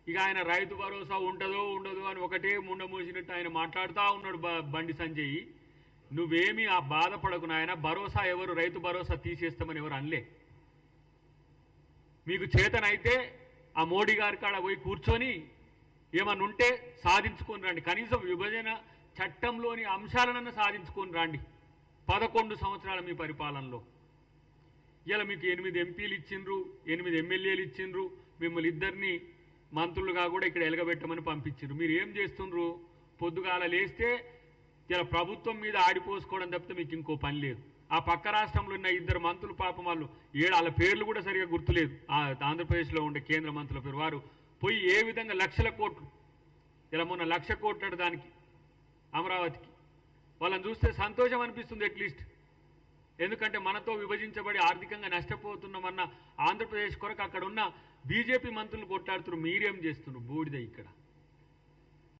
ఇక ఆయన రైతు భరోసా ఉంటుందో ఉండదో అని ఒకటే ముండ మూసినట్టు ఆయన మాట్లాడుతూ ఉన్నాడు బండి సంజయ్. నువ్వేమీ ఆ బాధపడకు నాయన, భరోసా ఎవరు రైతు భరోసా తీసేస్తామని ఎవరు అనలే. మీకు చేతనైతే ఆ మోడీ గారి కాడ పోయి కూర్చొని ఏమన్నా ఉంటే సాధించుకొని రండి. కనీసం విభజన చట్టంలోని అంశాలనన్నా సాధించుకొని రండి 11 సంవత్సరాల మీ పరిపాలనలో. ఇలా మీకు 8 ఎంపీలు ఇచ్చిండ్రు, 8 ఎమ్మెల్యేలు ఇచ్చిండ్రు, మిమ్మల్ని ఇద్దరిని మంత్రులుగా కూడా ఇక్కడ ఎలగబెట్టమని పంపించిండ్రు. మీరు ఏం చేస్తుండ్రు? పొద్దుగాల లేస్తే ఇలా ప్రభుత్వం మీద ఆడిపోసుకోవడం తప్పితే మీకు ఇంకో పని లేదు. ఆ పక్క రాష్ట్రంలో ఉన్న 2 మంత్రులు పాపం వాళ్ళు వాళ్ళ పేర్లు కూడా సరిగా గుర్తులేదు. ఆంధ్రప్రదేశ్లో ఉండే కేంద్ర మంత్రుల పేరు. వారు పోయి ఏ విధంగా లక్షల కోట్లు, ఇలా మొన్న 1,00,000 కోట్లు దానికి అమరావతికి, వాళ్ళని చూస్తే సంతోషం అనిపిస్తుంది అట్లీస్ట్. ఎందుకంటే మనతో విభజించబడి ఆర్థికంగా నష్టపోతున్నామన్న ఆంధ్రప్రదేశ్ కొరకు అక్కడ ఉన్న బీజేపీ మంత్రులు కొట్లాడుతున్నారు. మీరేం చేస్తున్నారు? బూడిద ఇక్కడ.